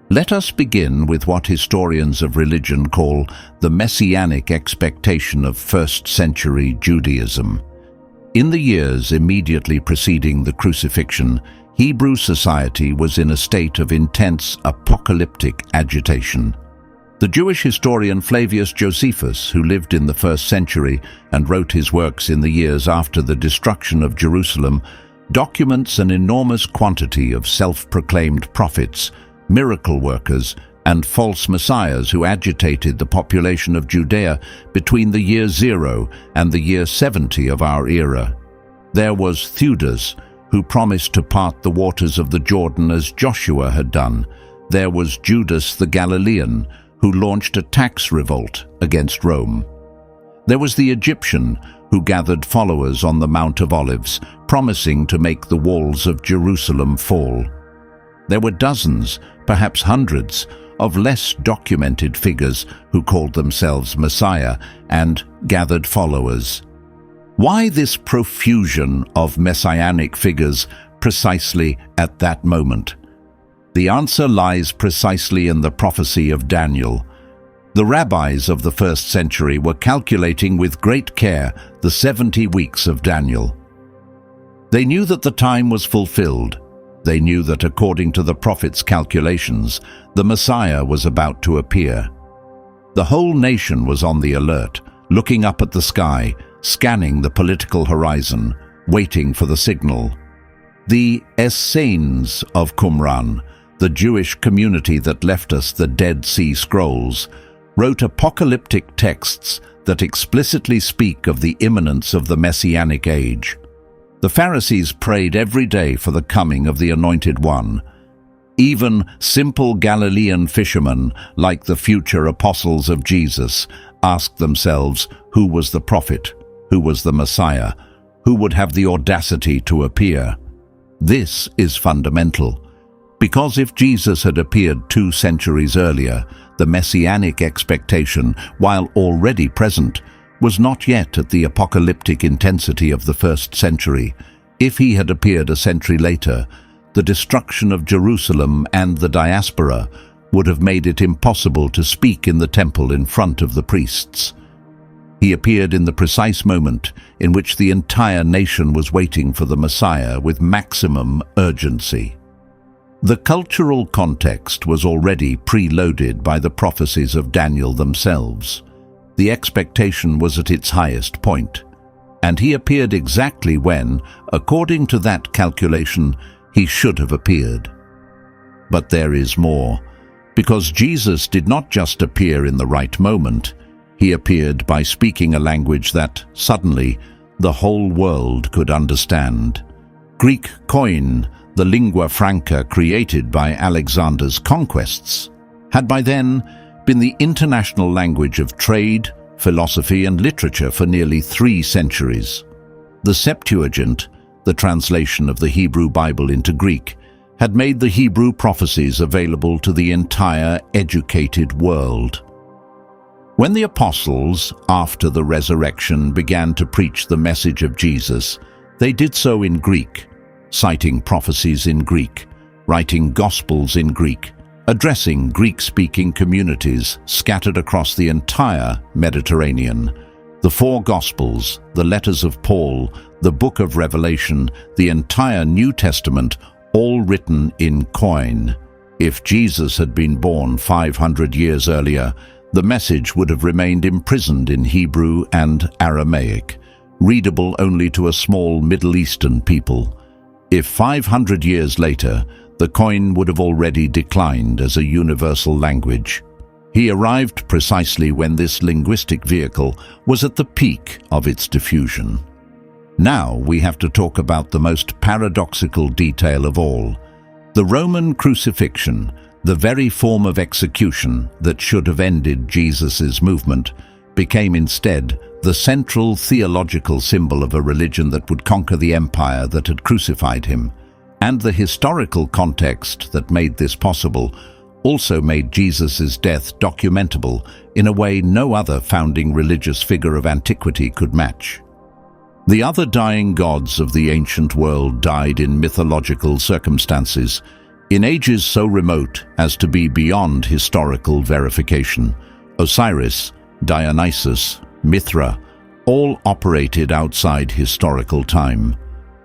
Let us begin with what historians of religion call the messianic expectation of first-century Judaism. In the years immediately preceding the crucifixion, Hebrew society was in a state of intense apocalyptic agitation. The Jewish historian Flavius Josephus, who lived in the 1st century and wrote his works in the years after the destruction of Jerusalem, documents an enormous quantity of self-proclaimed prophets, miracle workers, and false messiahs who agitated the population of Judea between the year 0 and the year 70 of our era. There was Theudas, who promised to part the waters of the Jordan as Joshua had done. There was Judas the Galilean, who launched a tax revolt against Rome. There was the Egyptian, who gathered followers on the Mount of Olives, promising to make the walls of Jerusalem fall. There were dozens, perhaps hundreds, of less documented figures who called themselves Messiah and gathered followers. Why this profusion of messianic figures precisely at that moment? The answer lies precisely in the prophecy of Daniel. The rabbis of the 1st century were calculating with great care the 70 weeks of Daniel. They knew that the time was fulfilled. They knew that according to the prophet's calculations, the Messiah was about to appear. The whole nation was on the alert, looking up at the sky, scanning the political horizon, waiting for the signal. The Essenes of Qumran, the Jewish community that left us the Dead Sea Scrolls, wrote apocalyptic texts that explicitly speak of the imminence of the Messianic age. The Pharisees prayed every day for the coming of the Anointed One, Even simple Galilean fishermen, like the future apostles of Jesus, asked themselves who was the prophet, who was the Messiah, who would have the audacity to appear. This is fundamental, because if Jesus had appeared 2 centuries earlier, the messianic expectation, while already present, was not yet at the apocalyptic intensity of the 1st century. If he had appeared a century later, the destruction of Jerusalem and the diaspora would have made it impossible to speak in the temple in front of the priests. He appeared in the precise moment in which the entire nation was waiting for the Messiah with maximum urgency. The cultural context was already preloaded by the prophecies of Daniel themselves. The expectation was at its highest point, and he appeared exactly when, according to that calculation, he should have appeared. But there is more, because Jesus did not just appear in the right moment. He appeared by speaking a language that, suddenly, the whole world could understand. Greek Koine, the lingua franca created by Alexander's conquests, had by then been the international language of trade, philosophy and literature for nearly 3 centuries. The Septuagint, the translation of the Hebrew Bible into Greek, had made the Hebrew prophecies available to the entire educated world. When the apostles, after the resurrection, began to preach the message of Jesus, they did so in Greek, citing prophecies in Greek, writing Gospels in Greek, addressing Greek-speaking communities scattered across the entire Mediterranean. The 4 Gospels, the letters of Paul, the book of Revelation, the entire New Testament, all written in Koine. If Jesus had been born 500 years earlier, the message would have remained imprisoned in Hebrew and Aramaic, readable only to a small Middle Eastern people. If 500 years later, the Koine would have already declined as a universal language. He arrived precisely when this linguistic vehicle was at the peak of its diffusion. Now we have to talk about the most paradoxical detail of all. The Roman crucifixion, the very form of execution that should have ended Jesus' movement, became instead the central theological symbol of a religion that would conquer the empire that had crucified him. And the historical context that made this possible also made Jesus' death documentable in a way no other founding religious figure of antiquity could match. The other dying gods of the ancient world died in mythological circumstances, in ages so remote as to be beyond historical verification. Osiris, Dionysus, Mithra, all operated outside historical time.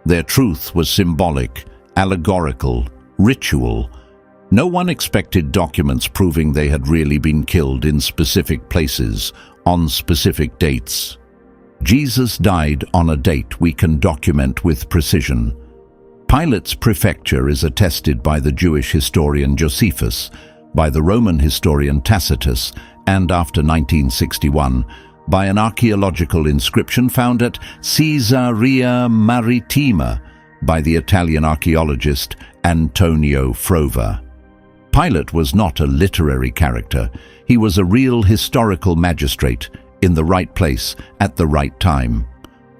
Their truth was symbolic, allegorical, ritual. No one expected documents proving they had really been killed in specific places, on specific dates. Jesus died on a date we can document with precision. Pilate's prefecture is attested by the Jewish historian Josephus, by the Roman historian Tacitus, and after 1961, by an archaeological inscription found at Caesarea Maritima by the Italian archaeologist Antonio Frova. Pilate was not a literary character. He was a real historical magistrate in the right place at the right time.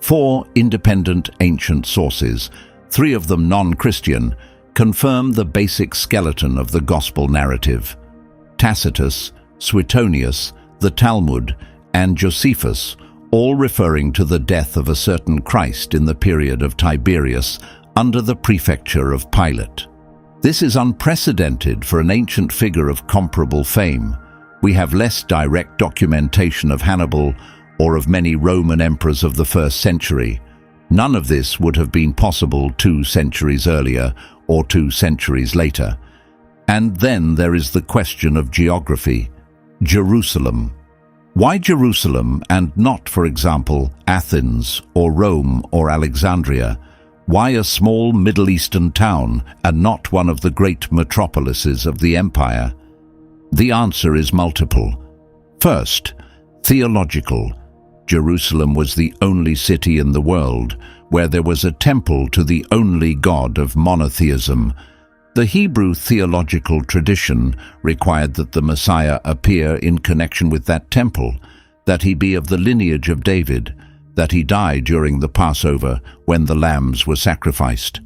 4 independent ancient sources, 3 of them non-Christian, confirm the basic skeleton of the gospel narrative. Tacitus, Suetonius, the Talmud, and Josephus, all referring to the death of a certain Christ in the period of Tiberius under the prefecture of Pilate. This is unprecedented for an ancient figure of comparable fame. We have less direct documentation of Hannibal or of many Roman emperors of the 1st century. None of this would have been possible 2 centuries earlier or 2 centuries later. And then there is the question of geography. Jerusalem. Why Jerusalem and not, for example, Athens or Rome or Alexandria? Why a small Middle Eastern town and not one of the great metropolises of the empire? The answer is multiple. First, theological. Jerusalem was the only city in the world where there was a temple to the only God of monotheism. The Hebrew theological tradition required that the Messiah appear in connection with that temple, that he be of the lineage of David, that he die during the Passover when the lambs were sacrificed.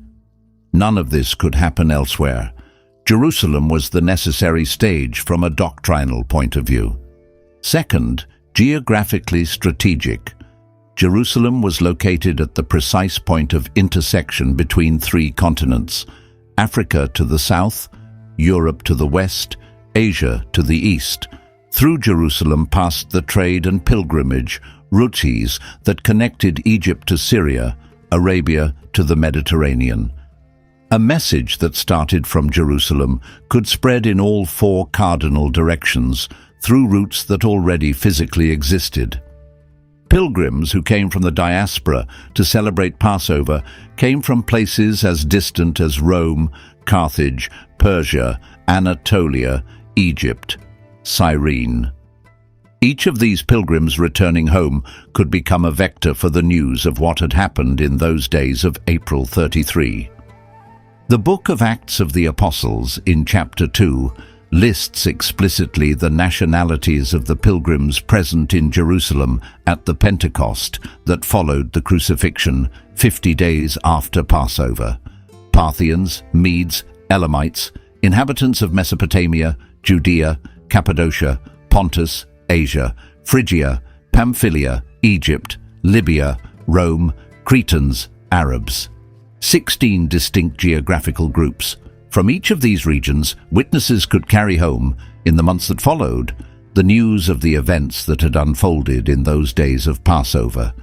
None of this could happen elsewhere. Jerusalem was the necessary stage from a doctrinal point of view. Second, geographically strategic. Jerusalem was located at the precise point of intersection between three continents: Africa to the south, Europe to the west, Asia to the east. Through Jerusalem passed the trade and pilgrimage routes that connected Egypt to Syria, Arabia to the Mediterranean. A message that started from Jerusalem could spread in all four cardinal directions through routes that already physically existed. Pilgrims who came from the diaspora to celebrate Passover came from places as distant as Rome, Carthage, Persia, Anatolia, Egypt, Cyrene. Each of these pilgrims returning home could become a vector for the news of what had happened in those days of April 33. The Book of Acts of the Apostles, in chapter 2, lists explicitly the nationalities of the pilgrims present in Jerusalem at the Pentecost that followed the crucifixion 50 days after Passover: Parthians, Medes, Elamites, inhabitants of Mesopotamia, Judea, Cappadocia, Pontus, Asia, Phrygia, Pamphylia, Egypt, Libya, Rome, Cretans, Arabs. 16 distinct geographical groups. From each of these regions, witnesses could carry home, in the months that followed, the news of the events that had unfolded in those days of Passover.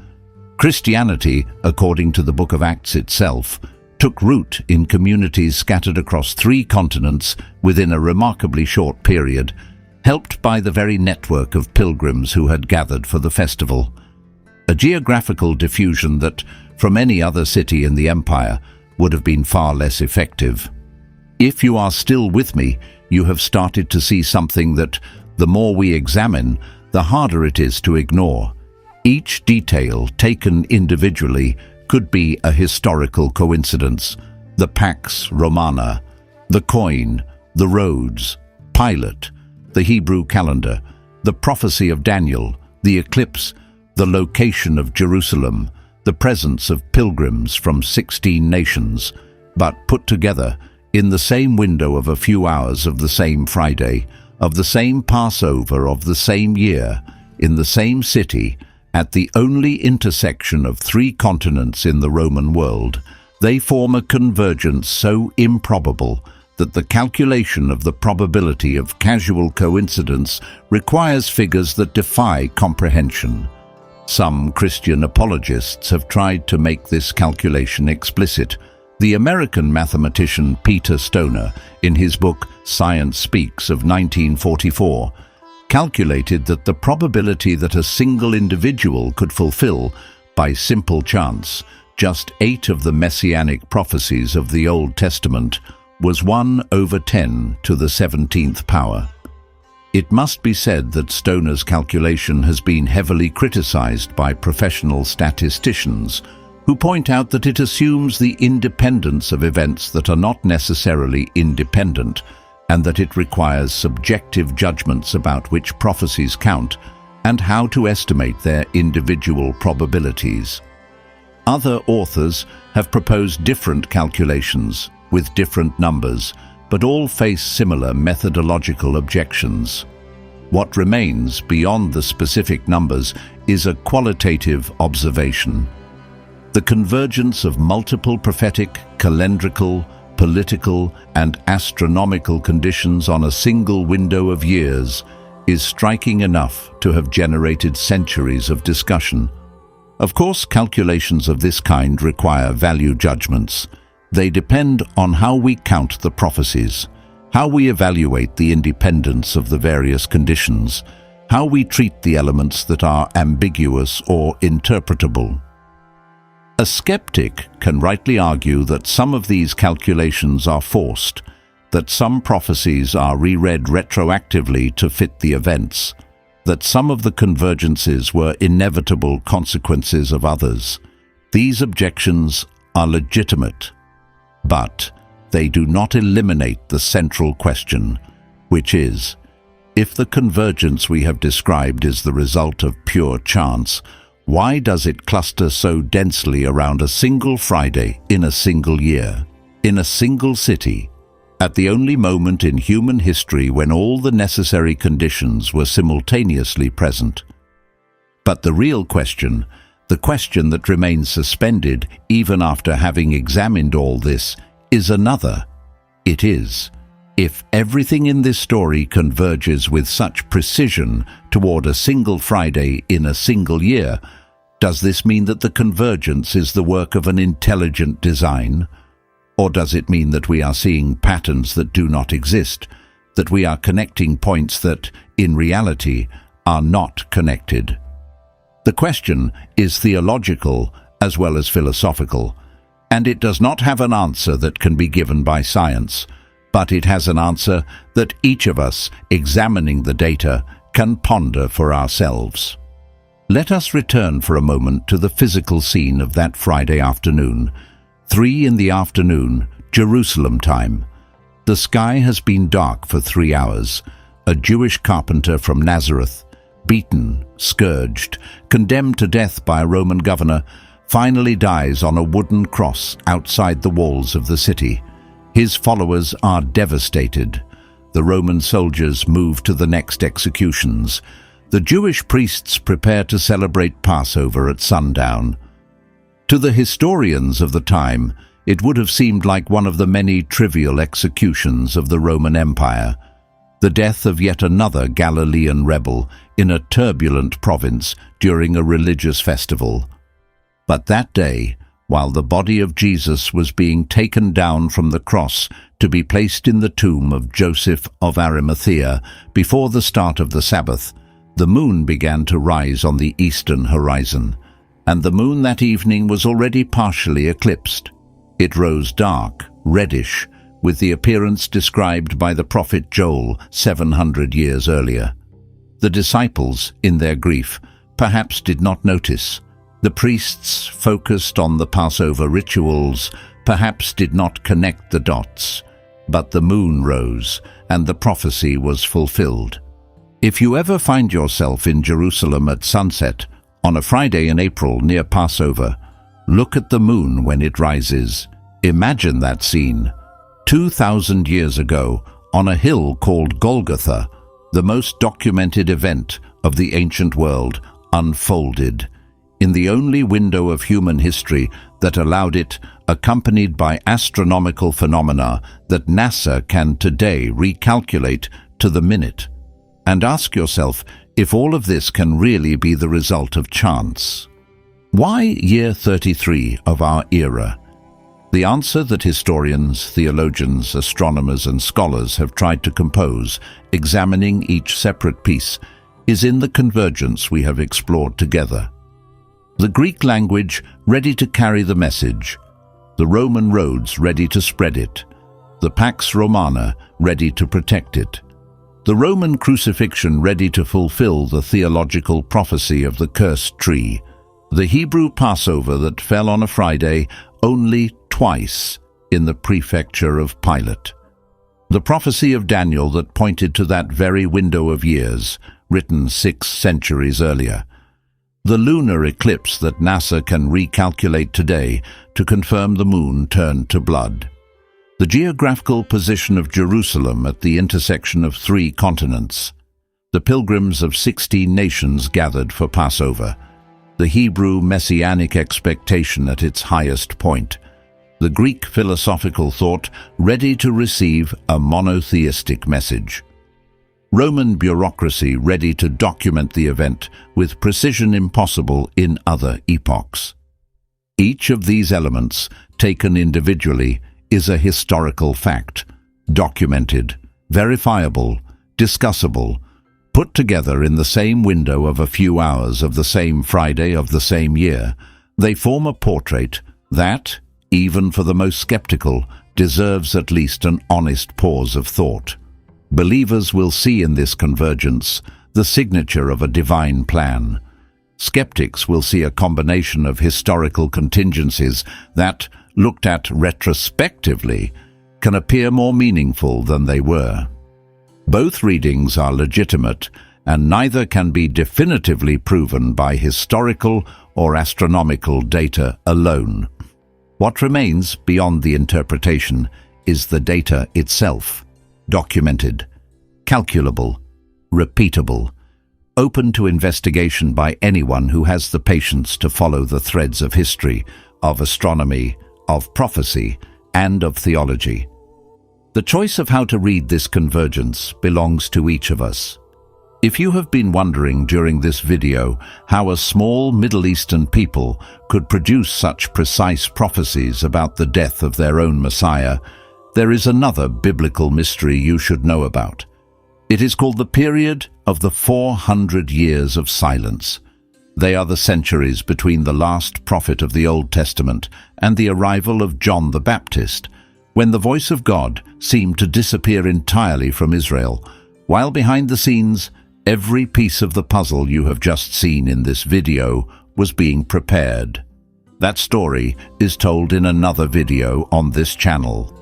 Christianity, according to the Book of Acts itself, took root in communities scattered across 3 continents within a remarkably short period, helped by the very network of pilgrims who had gathered for the festival. A geographical diffusion that, from any other city in the empire, would have been far less effective. If you are still with me, you have started to see something that, the more we examine, the harder it is to ignore. Each detail, taken individually, could be a historical coincidence. The Pax Romana, the coin, the roads, Pilate, the Hebrew calendar, the prophecy of Daniel, the eclipse, the location of Jerusalem, the presence of pilgrims from 16 nations, but put together in the same window of a few hours of the same Friday, of the same Passover of the same year, in the same city, at the only intersection of 3 continents in the Roman world, they form a convergence so improbable that the calculation of the probability of casual coincidence requires figures that defy comprehension. Some Christian apologists have tried to make this calculation explicit. The American mathematician Peter Stoner, in his book Science Speaks of 1944, calculated that the probability that a single individual could fulfill, by simple chance, just 8 of the messianic prophecies of the Old Testament was 1/10 to the 17th power. It must be said that Stoner's calculation has been heavily criticized by professional statisticians, who point out that it assumes the independence of events that are not necessarily independent, and that it requires subjective judgments about which prophecies count and how to estimate their individual probabilities. Other authors have proposed different calculations with different numbers, but all face similar methodological objections. What remains beyond the specific numbers is a qualitative observation. The convergence of multiple prophetic, calendrical, political, and astronomical conditions on a single window of years is striking enough to have generated centuries of discussion. Of course, calculations of this kind require value judgments. They depend on how we count the prophecies, how we evaluate the independence of the various conditions, how we treat the elements that are ambiguous or interpretable. A skeptic can rightly argue that some of these calculations are forced, that some prophecies are reread retroactively to fit the events, that some of the convergences were inevitable consequences of others. These objections are legitimate. But they do not eliminate the central question, which is, if the convergence we have described is the result of pure chance, why does it cluster so densely around a single Friday in a single year, in a single city, at the only moment in human history when all the necessary conditions were simultaneously present? But the real question, the question that remains suspended even after having examined all this, is another. It is, if everything in this story converges with such precision toward a single Friday in a single year, does this mean that the convergence is the work of an intelligent design? Or does it mean that we are seeing patterns that do not exist, that we are connecting points that, in reality, are not connected? The question is theological as well as philosophical, and it does not have an answer that can be given by science, but it has an answer that each of us, examining the data, can ponder for ourselves. Let us return for a moment to the physical scene of that Friday afternoon, 3 in the afternoon, Jerusalem time. The sky has been dark for 3 hours. A Jewish carpenter from Nazareth, beaten, scourged, condemned to death by a Roman governor, finally dies on a wooden cross outside the walls of the city. His followers are devastated. The Roman soldiers move to the next executions. The Jewish priests prepare to celebrate Passover at sundown. To the historians of the time, it would have seemed like one of the many trivial executions of the Roman Empire, the death of yet another Galilean rebel in a turbulent province during a religious festival. But that day, while the body of Jesus was being taken down from the cross to be placed in the tomb of Joseph of Arimathea before the start of the Sabbath, the moon began to rise on the eastern horizon, and the moon that evening was already partially eclipsed. It rose dark, reddish, with the appearance described by the prophet Joel 700 years earlier. The disciples, in their grief, perhaps did not notice. The priests, focused on the Passover rituals, perhaps did not connect the dots. But the moon rose, and the prophecy was fulfilled. If you ever find yourself in Jerusalem at sunset, on a Friday in April near Passover, look at the moon when it rises. Imagine that scene. 2,000 years ago, on a hill called Golgotha, the most documented event of the ancient world unfolded, in the only window of human history that allowed it, accompanied by astronomical phenomena that NASA can today recalculate to the minute. And ask yourself if all of this can really be the result of chance. Why year 33 of our era? The answer that historians, theologians, astronomers and scholars have tried to compose, examining each separate piece, is in the convergence we have explored together. The Greek language ready to carry the message, the Roman roads ready to spread it, the Pax Romana ready to protect it, the Roman crucifixion ready to fulfill the theological prophecy of the cursed tree, the Hebrew Passover that fell on a Friday only twice in the prefecture of Pilate, the prophecy of Daniel that pointed to that very window of years, written 6 centuries earlier, the lunar eclipse that NASA can recalculate today to confirm the moon turned to blood, the geographical position of Jerusalem at the intersection of 3 continents, the pilgrims of 16 nations gathered for Passover, the Hebrew messianic expectation at its highest point, the Greek philosophical thought ready to receive a monotheistic message, Roman bureaucracy ready to document the event with precision impossible in other epochs. Each of these elements, taken individually, is a historical fact, documented, verifiable, discussable, put together in the same window of a few hours of the same Friday of the same year. They form a portrait that, even for the most skeptical, deserves at least an honest pause of thought. Believers will see in this convergence the signature of a divine plan. Skeptics will see a combination of historical contingencies that, looked at retrospectively, can appear more meaningful than they were. Both readings are legitimate, and neither can be definitively proven by historical or astronomical data alone. What remains beyond the interpretation is the data itself, documented, calculable, repeatable, open to investigation by anyone who has the patience to follow the threads of history, of astronomy, of prophecy, and of theology. The choice of how to read this convergence belongs to each of us. If you have been wondering during this video how a small Middle Eastern people could produce such precise prophecies about the death of their own Messiah, there is another biblical mystery you should know about. It is called the period of the 400 years of silence. They are the centuries between the last prophet of the Old Testament and the arrival of John the Baptist, when the voice of God seemed to disappear entirely from Israel, while behind the scenes, every piece of the puzzle you have just seen in this video was being prepared. That story is told in another video on this channel.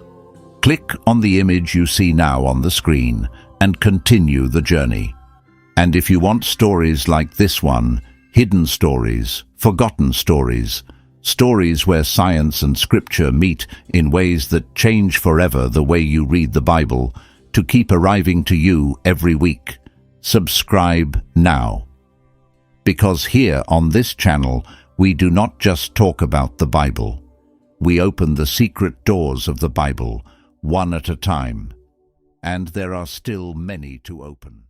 Click on the image you see now on the screen and continue the journey. And if you want stories like this one, hidden stories, forgotten stories, stories where science and scripture meet in ways that change forever the way you read the Bible, to keep arriving to you every week, subscribe now. Because here on this channel, we do not just talk about the Bible. We open the secret doors of the Bible, one at a time. And there are still many to open.